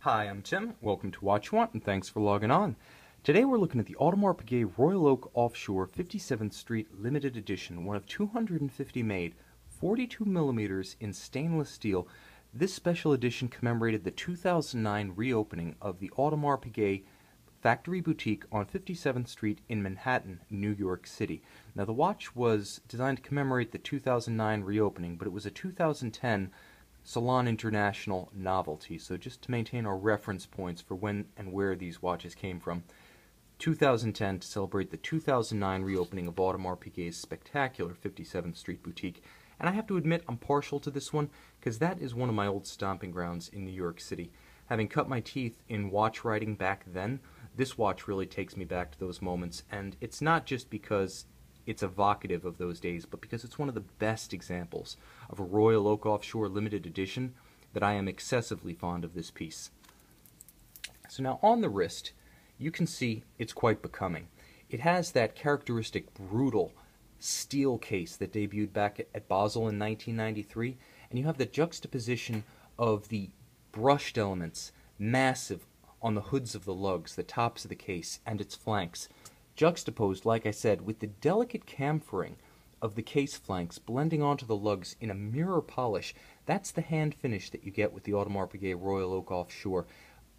Hi, I'm Tim. Welcome to Watch You Want, and thanks for logging on. Today we're looking at the Audemars Piguet Royal Oak Offshore 57th Street Limited Edition, one of 250 made, 42 millimeters in stainless steel. This special edition commemorated the 2009 reopening of the Audemars Piguet factory boutique on 57th Street in Manhattan, New York City. Now, the watch was designed to commemorate the 2009 reopening, but it was a 2010 Salon International novelty, so just to maintain our reference points for when and where these watches came from. 2010 to celebrate the 2009 reopening of Audemars Piguet's spectacular 57th Street boutique, and I have to admit I'm partial to this one because that is one of my old stomping grounds in New York City. Having cut my teeth in watch writing back then, this watch really takes me back to those moments, and it's not just because it's evocative of those days, but because it's one of the best examples of a Royal Oak Offshore limited edition that I am excessively fond of this piece. So now on the wrist, you can see it's quite becoming. It has that characteristic brutal steel case that debuted back at Basel in 1993, and you have the juxtaposition of the brushed elements, massive on the hoods of the lugs, the tops of the case, and its flanks, juxtaposed, like I said, with the delicate camfering of the case flanks blending onto the lugs in a mirror polish. That's the hand finish that you get with the Audemars Piguet Royal Oak Offshore.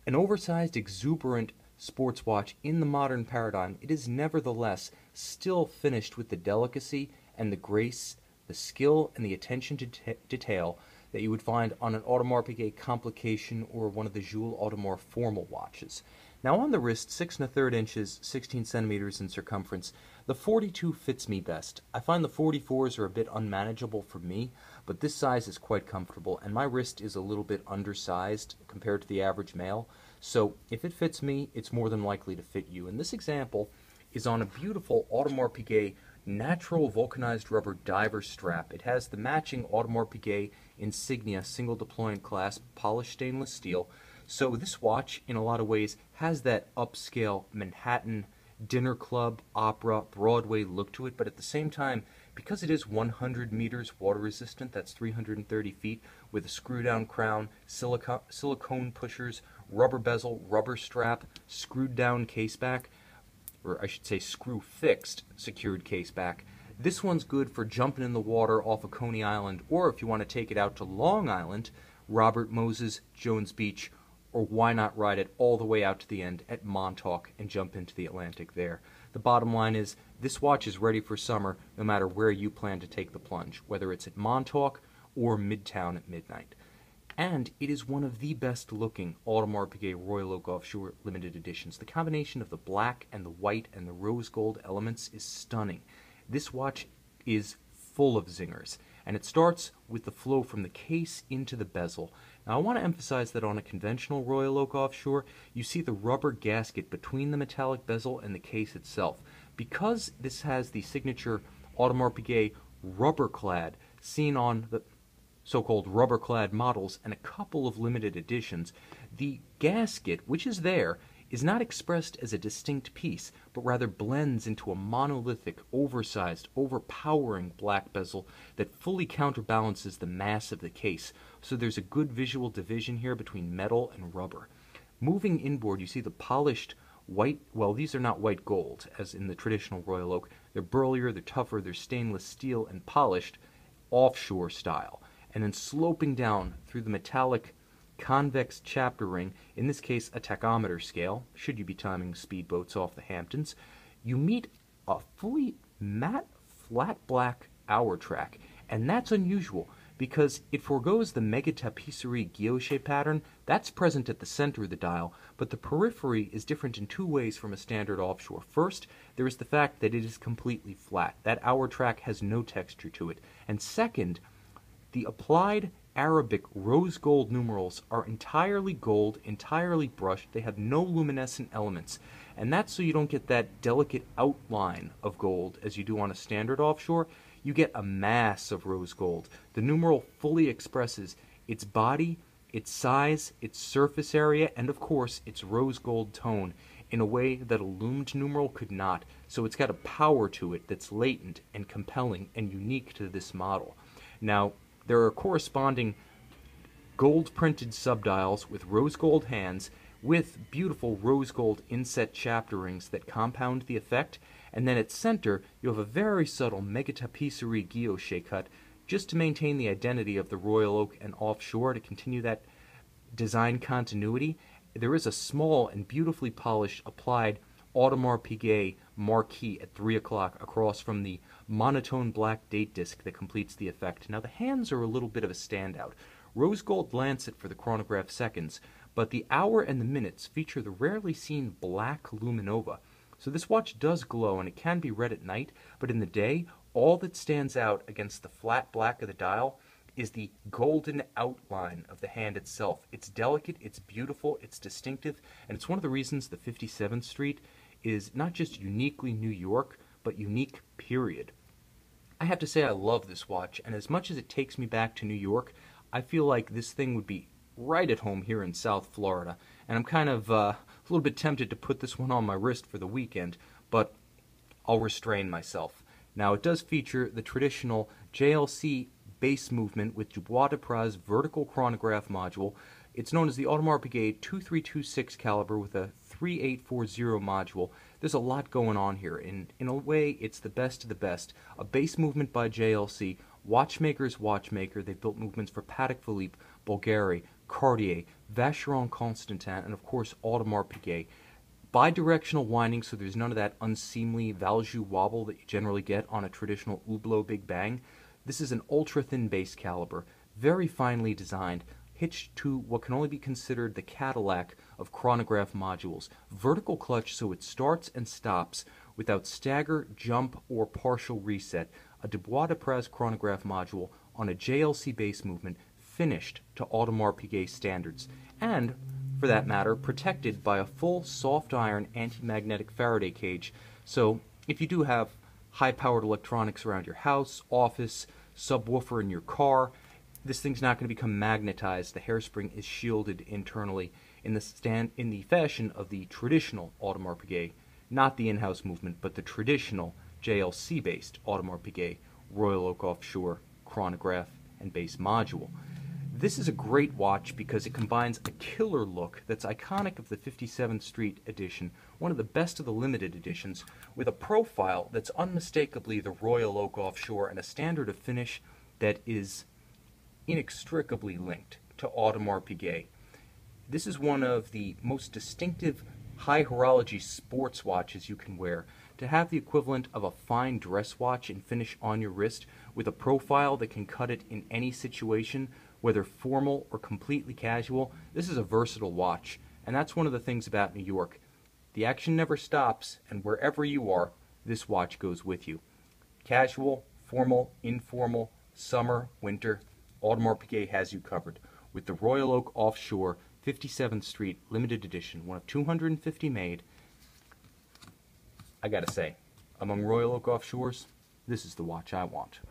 An oversized, exuberant sports watch in the modern paradigm, it is nevertheless still finished with the delicacy and the grace, the skill and the attention to detail that you would find on an Audemars Piguet Complication or one of the Jules Audemars formal watches. Now on the wrist, 6 1/3 inches, 16 centimeters in circumference, the 42 fits me best. I find the 44s are a bit unmanageable for me, but this size is quite comfortable, and my wrist is a little bit undersized compared to the average male, so if it fits me, it's more than likely to fit you. And this example is on a beautiful Audemars Piguet natural vulcanized rubber diver strap. It has the matching Audemars Piguet insignia single deployment clasp polished stainless steel. So this watch, in a lot of ways, has that upscale Manhattan dinner club, opera, Broadway look to it, but at the same time, because it is 100 meters water resistant, that's 330 feet, with a screw-down crown, silicone pushers, rubber bezel, rubber strap, screwed-down caseback, or I should say screw-fixed secured caseback. This one's good for jumping in the water off of Coney Island, or if you want to take it out to Long Island, Robert Moses, Jones Beach, or why not ride it all the way out to the end at Montauk and jump into the Atlantic there. The bottom line is, this watch is ready for summer no matter where you plan to take the plunge, whether it's at Montauk or Midtown at midnight. And it is one of the best looking Audemars Piguet Royal Oak Offshore limited editions. The combination of the black and the white and the rose gold elements is stunning. This watch is full of zingers, and it starts with the flow from the case into the bezel. Now, I want to emphasize that on a conventional Royal Oak Offshore, you see the rubber gasket between the metallic bezel and the case itself. Because this has the signature Audemars Piguet rubber-clad seen on the so-called rubber-clad models and a couple of limited editions, the gasket, which is there, is not expressed as a distinct piece, but rather blends into a monolithic, oversized, overpowering black bezel that fully counterbalances the mass of the case. So there's a good visual division here between metal and rubber. Moving inboard, you see the polished white, well, these are not white gold, as in the traditional Royal Oak. They're burlier, they're tougher, they're stainless steel and polished, offshore style. And then sloping down through the metallic convex chapter ring, in this case a tachometer scale, should you be timing speedboats off the Hamptons, you meet a fully matte, flat black hour track. And that's unusual because it forgoes the mega tapisserie guilloche pattern that's present at the center of the dial, but the periphery is different in two ways from a standard offshore. First, there is the fact that it is completely flat. That hour track has no texture to it. And second, the applied Arabic rose gold numerals are entirely gold, entirely brushed. They have no luminescent elements. And that's so you don't get that delicate outline of gold as you do on a standard offshore. You get a mass of rose gold. The numeral fully expresses its body, its size, its surface area, and of course its rose gold tone in a way that a loomed numeral could not. So it's got a power to it that's latent and compelling and unique to this model. Now, there are corresponding gold printed subdials with rose gold hands with beautiful rose gold inset chapter rings that compound the effect. And then at center, you have a very subtle mega tapisserie guilloche cut just to maintain the identity of the Royal Oak and Offshore, to continue that design continuity. There is a small and beautifully polished applied Audemars Piguet marquee at 3 o'clock across from the monotone black date disc that completes the effect. Now the hands are a little bit of a standout. Rose gold lancet for the chronograph seconds, but the hour and the minutes feature the rarely seen black luminova. So this watch does glow, and it can be read at night, but in the day, all that stands out against the flat black of the dial is the golden outline of the hand itself. It's delicate, it's beautiful, it's distinctive, and it's one of the reasons the 57th Street is not just uniquely New York, but unique, period. I have to say I love this watch, and as much as it takes me back to New York, I feel like this thing would be right at home here in South Florida, and I'm kind of a little bit tempted to put this one on my wrist for the weekend, but I'll restrain myself. Now, it does feature the traditional JLC base movement with Dubois de Praz vertical chronograph module. It's known as the Audemars Piguet 2326 caliber with a 3840 module. There's a lot going on here. In a way, it's the best of the best. A base movement by JLC, watchmaker's watchmaker. They've built movements for Patek Philippe, Bulgari, Cartier, Vacheron Constantin, and of course Audemars Piguet. Bidirectional winding, so there's none of that unseemly Valjoux wobble that you generally get on a traditional Hublot Big Bang. This is an ultra-thin base caliber, very finely designed, hitched to what can only be considered the Cadillac of chronograph modules. Vertical clutch so it starts and stops without stagger, jump, or partial reset. A Dubois de Praz chronograph module on a JLC base movement finished to Audemars Piguet standards, and, for that matter, protected by a full soft iron anti-magnetic Faraday cage. So if you do have high-powered electronics around your house, office, subwoofer in your car, this thing's not going to become magnetized. The hairspring is shielded internally in the fashion of the traditional Audemars Piguet, not the in-house movement, but the traditional JLC-based Audemars Piguet Royal Oak Offshore chronograph and base module. This is a great watch because it combines a killer look that's iconic of the 57th Street edition, one of the best of the limited editions, with a profile that's unmistakably the Royal Oak Offshore and a standard of finish that is inextricably linked to Audemars Piguet. This is one of the most distinctive high horology sports watches you can wear. To have the equivalent of a fine dress watch and finish on your wrist with a profile that can cut it in any situation, whether formal or completely casual, this is a versatile watch. And that's one of the things about New York. The action never stops, and wherever you are, this watch goes with you. Casual, formal, informal, summer, winter, Audemars Piguet has you covered with the Royal Oak Offshore 57th Street limited edition, one of 250 made. I gotta say, among Royal Oak Offshores, this is the watch I want.